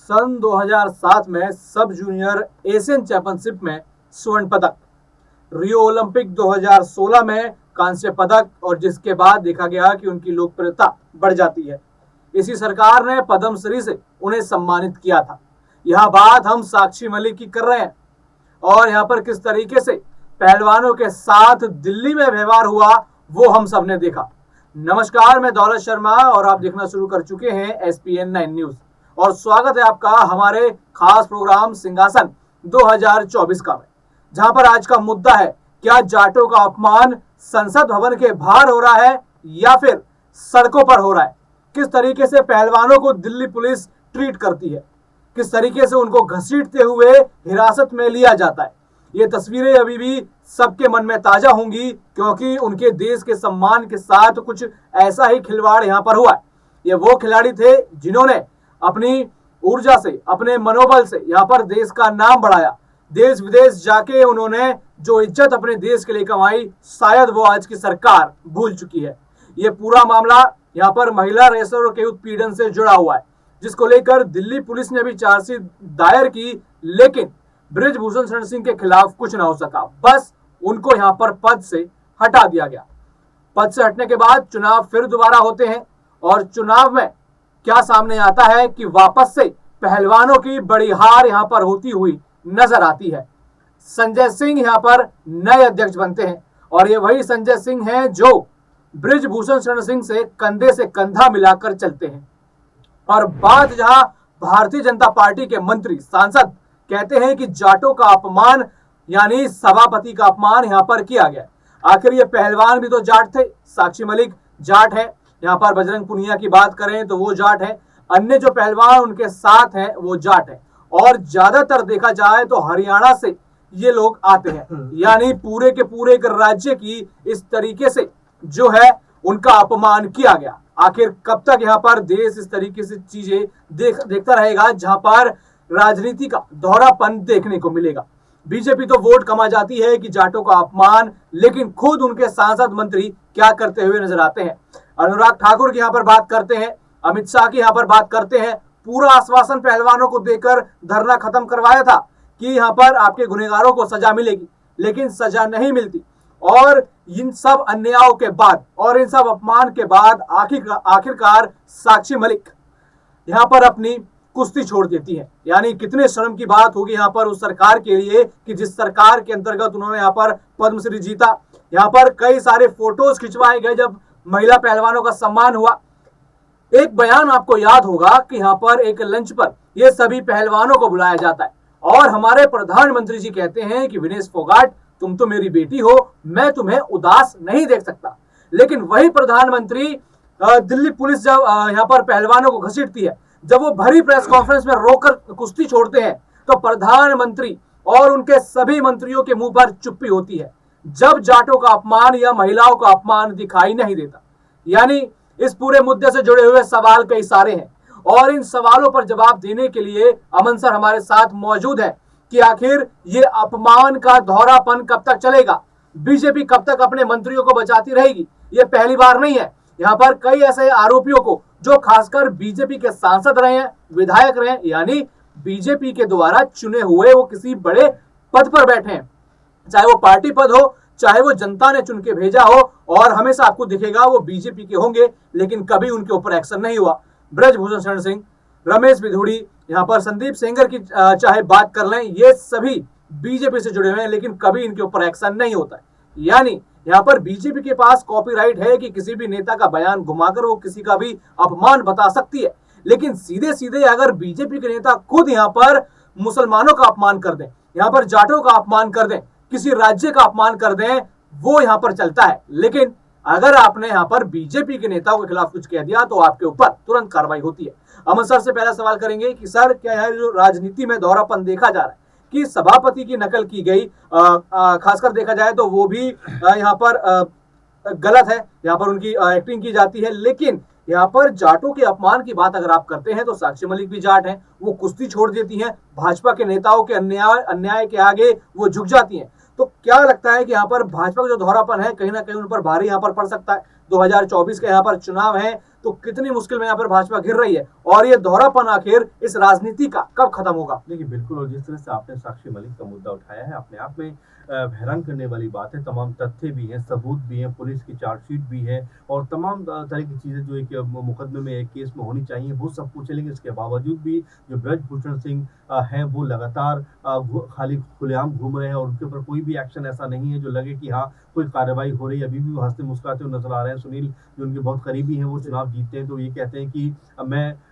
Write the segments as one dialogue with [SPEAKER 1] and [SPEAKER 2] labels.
[SPEAKER 1] सन 2007 में सब junior Asian championship में स्वर्ण पदक, रियो ओलंपिक 2016 में कांस्य पदक और जिसके बाद देखा गया कि उनकी लोकप्रियता बढ़ जाती है। इसी सरकार ने पद्मश्री से उन्हें सम्मानित किया था। यह बात हम साक्षी मलिक की कर रहे हैं और यहाँ पर किस तरीके से पहलवानों के साथ दिल्ली में व्यवहार हुआ वो हम सब ने देखा। नमस्कार, मैं दौलत शर्मा और आप देखना शुरू कर चुके हैं SPN 9 न्यूज और स्वागत है आपका हमारे खास प्रोग्राम सिंहासन 2024 का में, जहां पर आज का मुद्दा है क्या जाटों का अपमान संसद भवन के बाहर हो रहा है या फिर सड़कों पर हो रहा है। किस तरीके से पहलवानों को दिल्ली पुलिस ट्रीट करती है, किस तरीके से उनको घसीटते हुए हिरासत में लिया जाता है। ये तस्वीरें अभी भी सबके मन में ताजा होंगी क्योंकि उनके देश के सम्मान के साथ कुछ ऐसा ही खिलवाड़ यहाँ पर हुआ है। ये वो खिलाड़ी थे जिन्होंने अपनी ऊर्जा से, अपने मनोबल से यहाँ पर देश का नाम बढ़ाया। देश विदेश जाके उन्होंने जो इज्जत अपने देश के लिए कमाई, शायद वो आज की सरकार भूल चुकी है। ये पूरा मामला यहाँ पर महिला रेसलरों के उत्पीड़न से जुड़ा हुआ है, जिसको लेकर दिल्ली पुलिस ने भी चार्जशीट दायर की, लेकिन बृजभूषण शरण सिंह के खिलाफ कुछ ना हो सका। बस उनको यहाँ पर पद से हटा दिया गया। पद से हटने के बाद चुनाव फिर दोबारा होते हैं और चुनाव में क्या सामने आता है कि वापस से पहलवानों की बड़ी हार यहाँ पर होती हुई नजर आती है। संजय सिंह यहाँ पर नए अध्यक्ष बनते हैं और ये वही संजय सिंह हैं जो बृजभूषण शरण सिंह से कंधा मिलाकर चलते हैं। और बात जहां भारतीय जनता पार्टी के मंत्री सांसद कहते हैं कि जाटों का अपमान यानी सभापति का अपमान यहां पर किया गया। आखिर ये पहलवान भी तो जाट थे। साक्षी मलिक जाट है, यहां पर बजरंग पुनिया की बात करें तो वो जाट है, अन्य जो पहलवान उनके साथ हैं वो जाट है और ज्यादातर देखा जाए तो हरियाणा से ये लोग आते हैं। यानी पूरे के पूरे एक राज्य की इस तरीके से जो है उनका अपमान किया गया। आखिर कब तक यहाँ पर देश इस तरीके से चीजें देखता रहेगा जहां पर राजनीति का दोहरापन देखने को मिलेगा। बीजेपी तो वोट कमा जाती है कि जाटों का अपमान, लेकिन खुद उनके सांसद मंत्री क्या करते हुए नजर आते हैं। अनुराग ठाकुर की यहाँ पर बात करते हैं, अमित शाह की यहाँ पर बात करते हैं। पूरा आश्वासन पहलवानों को देकर धरना खत्म करवाया था कि यहाँ पर आपके गुनहगारों को सजा मिलेगी, लेकिन सजा नहीं मिलती। और इन सब अन्यायों के बाद और इन सब अपमान के बाद आखिरकार साक्षी मलिक यहाँ पर अपनी कुश्ती छोड़ देती है। यानी कितने शर्म की बात होगी यहाँ पर उस सरकार के लिए कि जिस सरकार के अंतर्गत उन्होंने यहाँ पर पद्मश्री जीता। यहाँ पर कई सारे फोटोज खिंचवाए गए जब महिला पहलवानों का सम्मान हुआ। एक बयान आपको याद होगा कि यहाँ पर एक लंच पर ये सभी पहलवानों को बुलाया जाता है और हमारे प्रधानमंत्री जी कहते हैं कि विनेश फोगाट, तुम तो मेरी बेटी हो, मैं तुम्हें उदास नहीं देख सकता। लेकिन वही प्रधानमंत्री दिल्ली पुलिस जब यहाँ पर पहलवानों को घसीटती है, जब वो भरी प्रेस कॉन्फ्रेंस में रोकर कुश्ती छोड़ते हैं तो प्रधानमंत्री और उनके सभी मंत्रियों के मुंह पर चुप्पी होती है जब जाटों का अपमान या महिलाओं का अपमान दिखाई नहीं देता। यानी इस पूरे मुद्दे से जुड़े हुए सवाल कई सारे हैं और इन सवालों पर जवाब देने के लिए अमन सर हमारे साथ मौजूद है कि आखिर ये अपमान का दोहरापन कब तक चलेगा, बीजेपी कब तक अपने मंत्रियों को बचाती रहेगी। ये पहली बार नहीं है। यहाँ पर कई ऐसे आरोपियों को जो खासकर बीजेपी के सांसद रहे हैं, विधायक रहे हैं, यानी बीजेपी के द्वारा चुने हुए वो किसी बड़े पद पर बैठे हैं, चाहे वो पार्टी पद हो, चाहे वो जनता ने चुन के भेजा हो, और हमेशा आपको दिखेगा वो बीजेपी के होंगे, लेकिन कभी उनके ऊपर एक्शन नहीं हुआ। बृजभूषण शरण सिंह, रमेश बिधूड़ी, यहाँ पर संदीप सेंगर की चाहे बात कर लें, ये सभी बीजेपी से जुड़े हुए हैं, लेकिन कभी इनके ऊपर एक्शन नहीं होता है। यानी यहाँ पर बीजेपी के पास कॉपीराइट है कि किसी भी नेता का बयान घुमाकर वो किसी का भी अपमान बता सकती है, लेकिन सीधे सीधे अगर बीजेपी के नेता खुद यहाँ पर मुसलमानों का अपमान कर दें, यहाँ पर जाटों का अपमान कर दें, किसी राज्य का अपमान कर दें, वो यहाँ पर चलता है। लेकिन अगर आपने यहाँ पर बीजेपी के नेताओं के खिलाफ कुछ कह दिया तो आपके ऊपर तुरंत कार्रवाई होती है। अमन सर से पहला सवाल करेंगे कि सर, क्या यहाँ जो राजनीति में दोहरापन देखा जा रहा है कि सभापति की नकल की गई, खासकर देखा जाए तो वो भी यहाँ पर गलत है, यहाँ पर उनकी एक्टिंग की जाती है, लेकिन यहाँ पर जाटों के अपमान की बात अगर आप करते हैं तो साक्षी मलिक भी जाट हैं, वो कुश्ती छोड़ देती हैं, भाजपा के नेताओं के अन्याय के आगे वो झुक जाती हैं। तो क्या लगता है कि यहाँ पर भाजपा का जो दोहरापन है कहीं ना कहीं उन पर भारी यहाँ पर पड़ सकता है। 2024 के यहाँ पर चुनाव है तो कितनी मुश्किल में यहाँ पर भाजपा घिर रही है और ये दोहरापन आखिर इस राजनीति का कब खत्म होगा।
[SPEAKER 2] देखिए बिल्कुल, और जिस तरह से आपने साक्षी मलिक का मुद्दा उठाया है, अपने आप में हैरान करने वाली बात है। तमाम तथ्य भी हैं, सबूत भी हैं, पुलिस की चार्जशीट भी है और तमाम तरह की चीज़ें जो एक मुकदमे में, एक केस में होनी चाहिए, वो सब कुछ है। लेकिन इसके बावजूद भी जो ब्रजभूषण सिंह हैं, वो लगातार खाली खुलेआम घूम रहे हैं और उनके ऊपर कोई भी एक्शन ऐसा नहीं है जो लगे कि हाँ कोई कार्रवाई हो रही है। अभी भी वो हंसते मुस्कुराते हुए नजर आ रहे हैं। सुनील जो उनके बहुत करीबी हैं, वो चुनाव जीतते हैं तो ये कहते हैं कि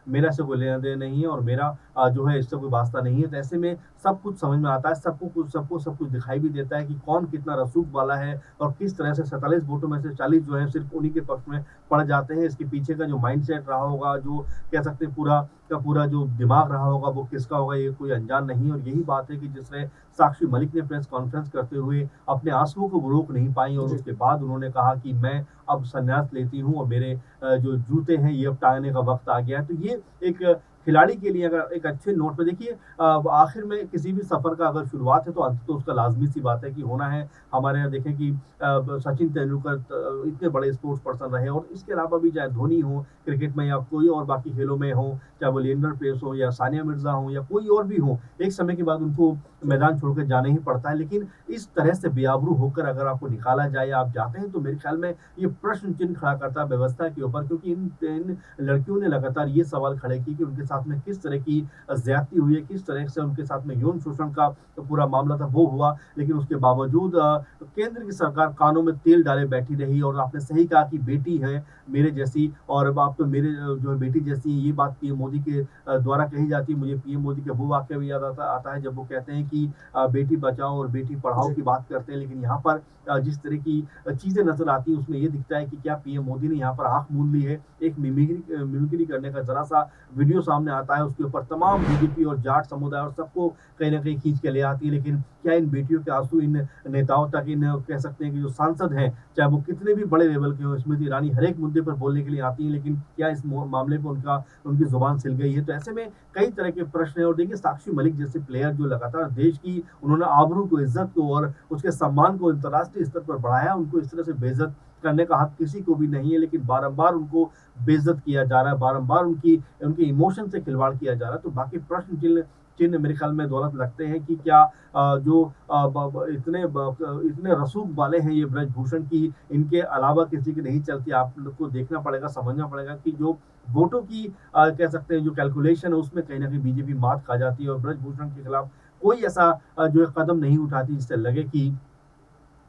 [SPEAKER 2] मेरा से कोई लेना देना नहीं है और मेरा जो है इससे कोई वास्ता नहीं है। तो ऐसे में सब कुछ समझ में आता है, सबको सब कुछ दिखाई भी देता है कि कौन कितना रसूख वाला है और किस तरह से 47 वोटों में से 40 जो है सिर्फ उन्हीं के पक्ष में पड़ जाते हैं। इसके पीछे का जो माइंडसेट रहा होगा, जो कह सकते हैं पूरा का पूरा जो दिमाग रहा होगा, वो किसका होगा ये कोई अनजान नहीं है। और यही बात है कि जिसने साक्षी मलिक ने प्रेस कॉन्फ्रेंस करते हुए अपने आंसुओं को रोक नहीं पाई और उसके बाद उन्होंने कहा कि मैं अब संन्यास लेती हूँ और मेरे जो जूते हैं ये अब टांगने का वक्त आ गया है। तो ये एक खिलाड़ी के लिए अगर एक अच्छे नोट पे देखिए, आखिर में किसी भी सफर का अगर शुरुआत है तो अंत तो उसका लाजमी सी बात है कि होना है। हमारे यहाँ देखें कि सचिन तेंदुलकर इतने बड़े स्पोर्ट्स पर्सन रहे और इसके अलावा भी चाहे धोनी हो क्रिकेट में या कोई और बाकी खेलों में हो, चाहे वो लिएंडर पेस हो या सानिया मिर्जा हो या कोई और भी हो, एक समय के बाद उनको मैदान छोड़कर जाना ही पड़ता है। लेकिन इस तरह से बेआबरू होकर अगर आपको निकाला जाए, आप जाते हैं, तो मेरे ख्याल में ये प्रश्न चिन्ह खड़ा करता है व्यवस्था के ऊपर, क्योंकि इन लड़कियों ने लगातार ये सवाल खड़े किए कि उनके साथ में किस तरह की ज्यादती हुई है, किस तरह से उनके साथ में यौन शोषण का पूरा मामला था वो हुआ। लेकिन उसके बावजूद केंद्र की सरकार कानों में तेल डाले बैठी रही। और आपने सही कहा कि बेटी है मेरे जैसी और आप तो मेरे जो है बेटी जैसी, ये बात पीएम मोदी के द्वारा कही जाती है। मुझे पीएम मोदी का वो वाक्य भी याद आता है जब वो कहते हैं कि बेटी बचाओ और बेटी पढ़ाओ की बात करते हैं। लेकिन यहाँ पर जिस तरह की चीजें नजर आती है उसमें ये दिखता है कि क्या पीएम मोदी ने यहाँ पर आंख मूंद ली है। एक मिमिक्री करने का जरा सा वीडियो सामने आता है, उसके ऊपर तमाम बीजेपी और जाट समुदाय और सबको कहीं ना कहीं खींच के ले आती है। लेकिन क्या इन बेटियों के आंसू इन नेताओं तक, इन कह सकते हैं कि जो सांसद हैं, चाहे वो कितने भी बड़े लेवल के हो, स्मृति ईरानी हर एक मुद्दे पर बोलने के लिए आती हैं, लेकिन क्या इस मामले पर उनकी जुबान सिल गई है? तो ऐसे में कई तरह के प्रश्न है। और देखिए साक्षी मलिक जैसे प्लेयर जो लगातार देश की उन्होंने आबरू को, इज्जत को और उसके सम्मान को अंतर्राष्ट्रीय स्तर पर बढ़ाया, उनको इस तरह से बेइज्जत करने का हक किसी को भी नहीं है। लेकिन बारंबार उनको बेइज्जत किया जा रहा है, बारंबार उनके इमोशन से खिलवाड़ किया जा रहा है। तो बाकी प्रश्न चिन्ह मेरे ख्याल में दौलत लगते हैं कि क्या इतने रसूख वाले हैं ये ब्रजभूषण की, इनके अलावा किसी की नहीं चलती। आप लोग को देखना पड़ेगा, समझना पड़ेगा कि जो वोटों की कह सकते हैं जो कैलकुलेशन है उसमें कहीं ना कहीं बीजेपी मात खा जाती है और ब्रजभूषण के खिलाफ कोई ऐसा जो है कदम नहीं उठाती जिससे लगे कि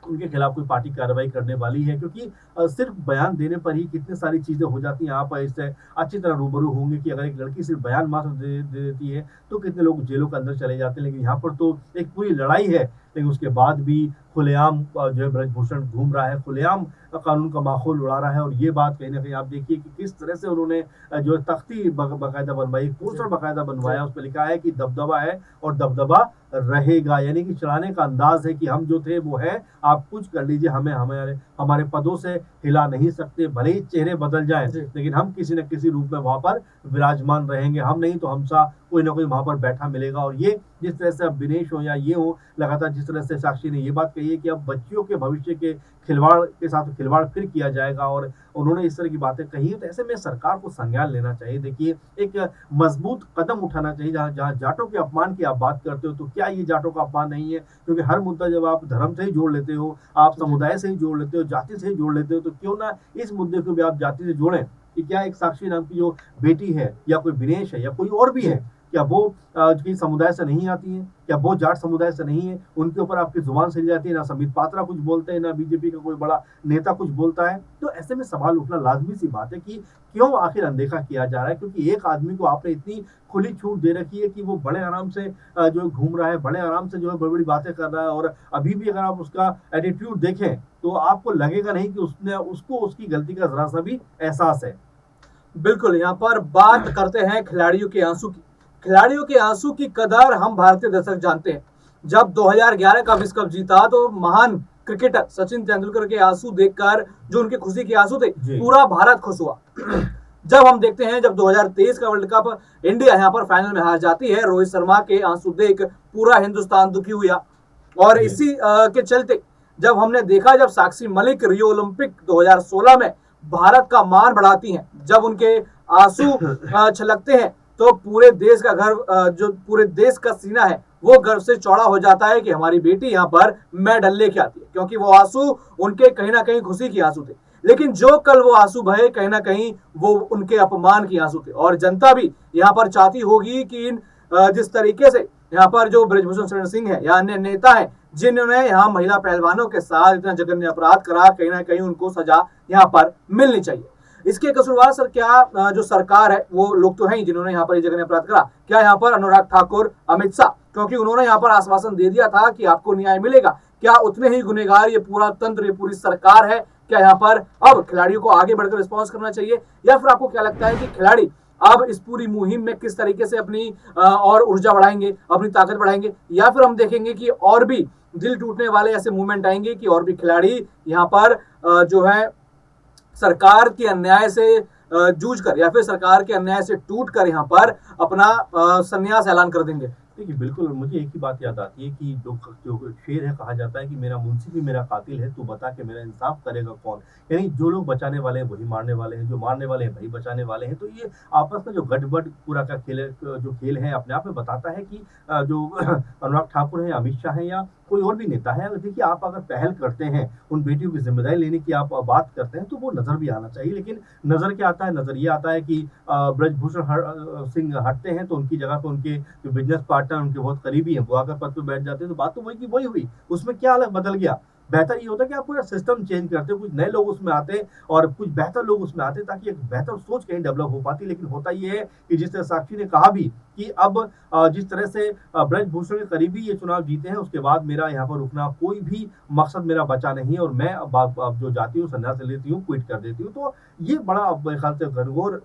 [SPEAKER 2] उनके खिलाफ कोई पार्टी कार्रवाई करने वाली है। क्योंकि सिर्फ बयान देने पर ही कितनी सारी चीजें हो जाती हैं। आप इससे अच्छी तरह रूबरू होंगे कि अगर एक लड़की सिर्फ बयान मात्र दे देती है तो कितने लोग जेलों के अंदर चले जाते हैं। लेकिन यहाँ पर तो एक पूरी लड़ाई है, लेकिन उसके बाद भी खुलेआम जो है ब्रजभूषण घूम रहा है, खुलेआम कानून का माहौल उड़ा रहा है। और ये बात कहीं ना कहीं आप देखिए कि किस तरह से उन्होंने जो है तख्ती बाकायदा बनवाई, पोस्टर बाकायदा बनवाया, उस पर लिखा है कि दबदबा है और दबदबा रहेगा। यानी कि चलाने का अंदाज है कि हम जो थे वो है, आप कुछ कर लीजिए, हमें हमारे पदों से हिला नहीं सकते। भले ही चेहरे बदल जाएं, लेकिन हम किसी न किसी रूप में वहां पर विराजमान रहेंगे। हम नहीं तो हमसा कोई ना कोई वहां पर बैठा मिलेगा। और ये जिस तरह से अब दिनेश हो या ये हो, लगातार जिस तरह से साक्षी ने ये बात कही है कि अब बच्चियों के भविष्य के खिलवाड़ के साथ खिलवाड़ फिर किया जाएगा और उन्होंने इस तरह की बातें कही है, तो ऐसे में सरकार को संज्ञान लेना चाहिए। देखिए एक मजबूत कदम उठाना चाहिए। जहां जाटों के अपमान की आप बात करते हो, तो क्या ये जाटों का अपमान नहीं है? क्योंकि हर मुद्दा जब आप धर्म से ही जोड़ लेते हो, आप समुदाय से ही जोड़ लेते हो, जाति से ही जोड़ लेते हो, तो क्यों ना इस मुद्दे को भी आप जाति से जोड़ें कि क्या एक साक्षी नाम की जो बेटी है या कोई विनेश है या कोई और भी है, क्या वो किसी समुदाय से नहीं आती है? क्या वो जाट समुदाय से नहीं है? उनके ऊपर आपकी जुबान सिल जाती है, ना संबित पात्रा कुछ बोलते हैं, ना बीजेपी का कोई बड़ा नेता कुछ बोलता है। तो ऐसे में सवाल उठना लाजमी सी बात है कि क्यों आखिर अनदेखा किया जा रहा है? क्योंकि एक आदमी को आपने इतनी खुली छूट दे रखी है कि वो बड़े आराम से जो घूम रहा है, बड़े आराम से जो है बड़ी बड़ी बातें कर रहा है। और अभी भी अगर आप उसका एटीट्यूड देखें तो आपको लगेगा नहीं कि उसको उसकी गलती का जरा सा भी एहसास है।
[SPEAKER 1] बिल्कुल, यहाँ पर बात करते हैं खिलाड़ियों के आंसू की। खिलाड़ियों के आंसू की कदर हम भारतीय दर्शक जानते हैं। जब 2011 का विश्व कप जीता तो महान क्रिकेटर सचिन तेंदुलकर के आंसू देखकर, जो उनके खुशी के आंसू थे, पूरा भारत खुश हुआ। जब हम देखते हैं, जब 2023 का वर्ल्ड कप इंडिया यहाँ पर फाइनल में हार जाती है, रोहित शर्मा के आंसू देख पूरा हिंदुस्तान दुखी हुआ। और इसी के चलते जब हमने देखा, जब साक्षी मलिक रियो ओलंपिक 2016 में भारत का मान बढ़ाती हैं, जब उनके आंसू छलकते हैं, तो पूरे देश का जो पूरे देश का सीना है वो गर्व से चौड़ा हो जाता है कि हमारी बेटी यहाँ पर मेडल लेके आती है, क्योंकि वो आंसू उनके कहीं ना कहीं खुशी के आंसू थे। लेकिन जो कल वो आंसू बहे, कहीं ना कहीं वो उनके अपमान के आंसू थे। और जनता भी यहाँ पर चाहती होगी कि जिस तरीके से यहाँ पर जो बृजभूषण शरण सिंह है या अन्य नेता है जिन्होंने यहाँ महिला पहलवानों के साथ इतना जघन्य अपराध करा, कहीं ना कहीं उनको सजा यहाँ पर मिलनी चाहिए। इसके कसूरवार सर क्या जो सरकार है, वो लोग तो हैं जिन्होंने यहाँ पर जघन्य अपराध करा, क्या यहाँ पर अनुराग ठाकुर, अमित शाह, क्योंकि उन्होंने यहाँ पर आश्वासन दे दिया था कि आपको न्याय मिलेगा, क्या उतने ही गुनहगार ये पूरा तंत्र, ये पूरी सरकार है? क्या यहाँ पर अब खिलाड़ियों को आगे बढ़कर रिस्पॉन्स करना चाहिए, या फिर आपको क्या लगता है कि खिलाड़ी अब इस पूरी मुहिम में किस तरीके से अपनी और ऊर्जा बढ़ाएंगे, अपनी ताकत बढ़ाएंगे, या फिर हम देखेंगे कि और भी दिल टूटने वाले ऐसे मूवमेंट आएंगे कि और भी खिलाड़ी यहाँ पर जो है सरकार के अन्याय से जूझ कर या फिर सरकार के अन्याय से टूट कर यहाँ पर अपना संन्यास ऐलान कर देंगे?
[SPEAKER 2] देखिए, बिल्कुल मुझे एक ही बात याद आती है कि जो शेर है, कहा जाता है कि मेरा मुंशी भी मेरा कातिल है, तू बता के मेरा इंसाफ करेगा कौन। यानी जो लोग बचाने वाले हैं वही मारने वाले हैं, जो मारने वाले हैं वही बचाने वाले हैं। तो ये आपस में जो गठबढ़ पूरा का खेल है अपने आप में बताता है कि जो अनुराग ठाकुर है, अमित शाह है या कोई और भी नेता है, देखिए आप अगर पहल करते हैं, उन बेटियों की जिम्मेदारी लेने की आप बात करते हैं, तो वो नजर भी आना चाहिए। लेकिन नजर क्या आता है? नजर ये आता है कि बृजभूषण सिंह हटते हैं तो उनकी जगह पर उनके जो बिजनेस पार्टनर, उनके बहुत करीबी हैं, वो आकर पद पर बैठ जाते हैं। तो बात तो वही की वही हुई, उसमें क्या अलग बदल गया? बेहतर ये होता है कि आप पूरा सिस्टम चेंज करते, कुछ नए लोग उसमें आते और कुछ बेहतर लोग उसमें आते, ताकि एक बेहतर सोच कहीं डेवलप हो पाती। लेकिन होता ये है कि जिस तरह साक्षी ने कहा भी कि अब जिस तरह से बृजभूषण के करीबी ये चुनाव जीते हैं, उसके बाद मेरा यहाँ पर रुकना कोई भी मकसद मेरा बचा नहीं है और मैं अब जो जाती हूँ, संन्यास लेती हूँ, क्विट कर देती हूँ। तो ये बड़ा अब मेरे ख्याल से घनघोर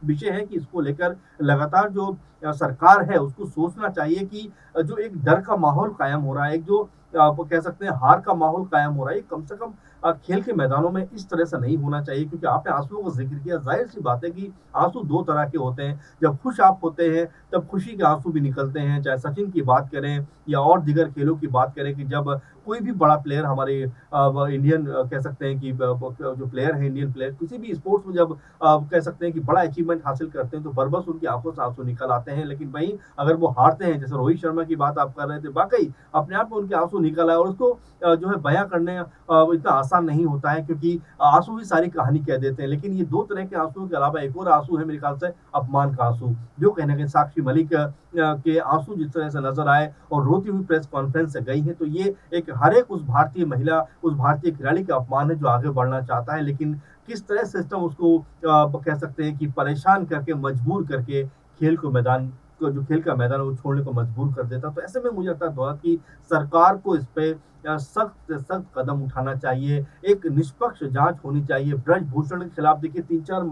[SPEAKER 2] विषय है कि इसको लेकर लगातार जो सरकार है उसको सोचना चाहिए कि जो एक डर का माहौल कायम हो रहा है, एक जो आप कह सकते हैं हार का माहौल कायम हो रहा है, कम से कम खेल के मैदानों में इस तरह से नहीं होना चाहिए। क्योंकि आपने आंसुओं का जिक्र किया, जाहिर सी बात है कि आंसू दो तरह के होते हैं। जब खुश आप होते हैं तब खुशी के आंसू भी निकलते हैं, चाहे सचिन की बात करें या और दीगर खेलों की बात करें, कि जब कोई भी बड़ा प्लेयर हमारे इंडियन कह सकते हैं कि जो प्लेयर है, इंडियन प्लेयर किसी भी स्पोर्ट्स में जब कह सकते हैं कि बड़ा अचीवमेंट हासिल करते हैं, तो बरबस उनकी आंखों से आंसू निकल आते हैं। लेकिन वहीं अगर वो हारते हैं, जैसे रोहित शर्मा की बात आप कर रहे थे, वाकई अपने आप में उनके आंसू निकल आए और उसको जो है बयां करने इतना आसान नहीं होता है, क्योंकि आंसू ही सारी कहानी कह देते हैं। लेकिन ये दो तरह के आंसू के अलावा एक और आंसू है मेरे ख्याल से, अपमान का आंसू, जो कहीं ना कहीं साक्षी मलिक के आंसू जिस तरह से नजर आए और रोती हुई प्रेस कॉन्फ्रेंस से गई है, तो ये एक हर एक उस भारतीय महिला, उस भारतीय खिलाड़ी का अपमान है जो आगे बढ़ना चाहता है। लेकिन किस तरह सिस्टम उसको कह सकते हैं कि परेशान करके, मजबूर करके जो खेल का मैदान है वो छोड़ने को मजबूर कर देता। तो ऐसे में मुझे लगता है कि सरकार को इस पे सख्त से सख्त कदम उठाना चाहिए, एक निष्पक्ष जांच होनी चाहिए। बृजभूषण के खिलाफ देखिए 3-4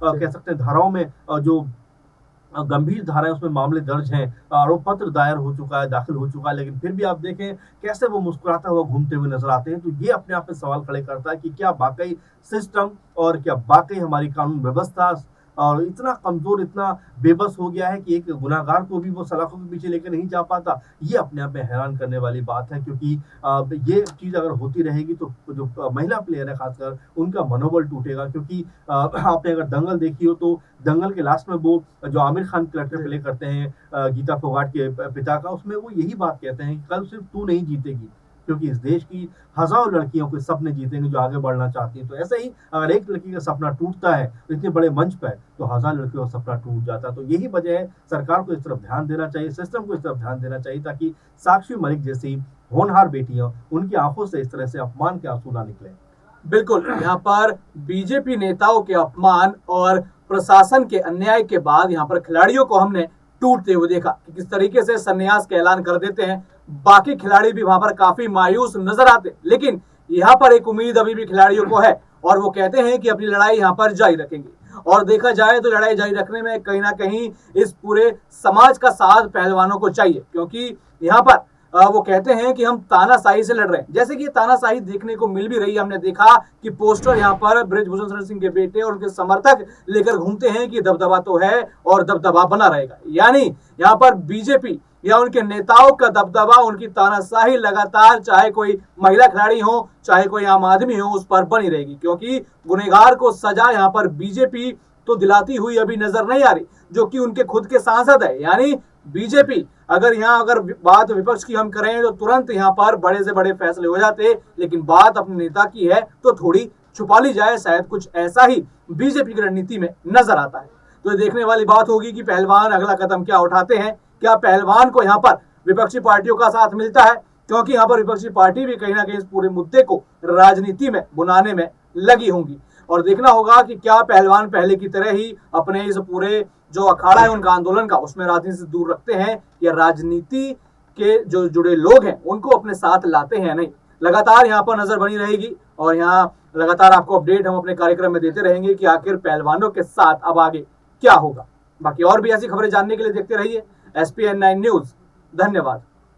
[SPEAKER 2] कह सकते हैं धाराओं में जो गंभीर धाराएं, उसमें मामले दर्ज हैं, आरोप पत्र दायर हो चुका है, दाखिल हो चुका है, लेकिन फिर भी आप देखें कैसे वो मुस्कुराता हुआ घूमते हुए नजर आते हैं। तो ये अपने आप में सवाल खड़े करता है कि क्या वाकई सिस्टम और क्या वाकई हमारी कानून व्यवस्था और इतना कमजोर, इतना बेबस हो गया है कि एक गुनाहगार को भी वो सलाखों के पीछे लेकर नहीं जा पाता। ये अपने आप में हैरान करने वाली बात है, क्योंकि ये चीज अगर होती रहेगी तो जो महिला प्लेयर है खासकर, उनका मनोबल टूटेगा। क्योंकि आपने अगर दंगल देखी हो तो दंगल के लास्ट में वो जो आमिर खान कैरेक्टर प्ले करते हैं गीता फोगाट के पिता का, उसमें वो यही बात कहते हैं कि कल सिर्फ तू नहीं जीतेगी, क्योंकि इस देश की हजारों लड़कियों के सपने जीतेंगे जो आगे बढ़ना चाहती हैं। तो ऐसे ही अगर एक लड़की का सपना टूटता है इतने बड़े मंच पर, तो हजार लड़कियों का सपना टूट जाता है। तो यही वजह है, सरकार को इस तरफ ध्यान देना चाहिए, सिस्टम को इस तरफ ध्यान देना चाहिए, ताकि साक्षी मलिक जैसी होनहार बेटियां, उनकी आंखों से इस तरह से अपमान के आंसू ना निकले।
[SPEAKER 1] बिल्कुल, यहाँ पर बीजेपी नेताओं के अपमान और प्रशासन के अन्याय के बाद यहाँ पर खिलाड़ियों को हमने टूटते हुए देखा कि किस तरीके से संन्यास का ऐलान कर देते हैं। बाकी खिलाड़ी भी वहां पर काफी मायूस नजर आते, लेकिन यहाँ पर एक उम्मीद अभी भी खिलाड़ियों को है और वो कहते हैं कि अपनी लड़ाई यहाँ पर जारी रखेंगे। और देखा जाए तो लड़ाई जारी रखने में कहीं ना कहीं इस पूरे समाज का साथ पहलवानों को चाहिए, क्योंकि यहाँ पर वो कहते हैं कि हम तानाशाही से लड़ रहे हैं। जैसे कि ये तानाशाही देखने को मिल भी रही है, हमने देखा कि पोस्टर यहाँ पर बृजभूषण शरण सिंह के बेटे और उनके समर्थक लेकर घूमते हैं कि दबदबा तो है और दबदबा बना रहेगा। यानी यहाँ पर बीजेपी या उनके नेताओं का दबदबा, उनकी तानाशाही लगातार, चाहे कोई महिला खिलाड़ी हो, चाहे कोई आम आदमी हो, उस पर बनी रहेगी। क्योंकि गुनहगार को सजा यहां पर बीजेपी तो दिलाती हुई अभी नजर नहीं आ रही, जो कि उनके खुद के सांसद है, यानी बीजेपी। अगर बात विपक्ष की हम करें तो तुरंत यहां पर बड़े से बड़े फैसले हो जाते, लेकिन बात अपने नेता की है तो थोड़ी छुपा ली जाए, शायद कुछ ऐसा ही बीजेपी की रणनीति में नजर आता है। तो ये देखने वाली बात होगी कि पहलवान अगला कदम क्या उठाते हैं। क्या पहलवान को यहाँ पर विपक्षी पार्टियों का साथ मिलता है, क्योंकि यहाँ पर विपक्षी पार्टी भी कहीं ना कहीं इस पूरे मुद्दे को राजनीति में बुनाने में लगी होंगी। और देखना होगा कि क्या पहलवान पहले की तरह ही अपने इस पूरे जो अखाड़ा है उनका आंदोलन का, उसमें राजनीति से दूर रखते हैं, या राजनीति के जो जुड़े लोग हैं उनको अपने साथ लाते हैं या नहीं। लगातार यहाँ पर नजर बनी रहेगी और यहाँ लगातार आपको अपडेट हम अपने कार्यक्रम में देते रहेंगे कि आखिर पहलवानों के साथ अब आगे क्या होगा। बाकी और भी ऐसी खबरें जानने के लिए देखते रहिए SPN9 न्यूज। धन्यवाद।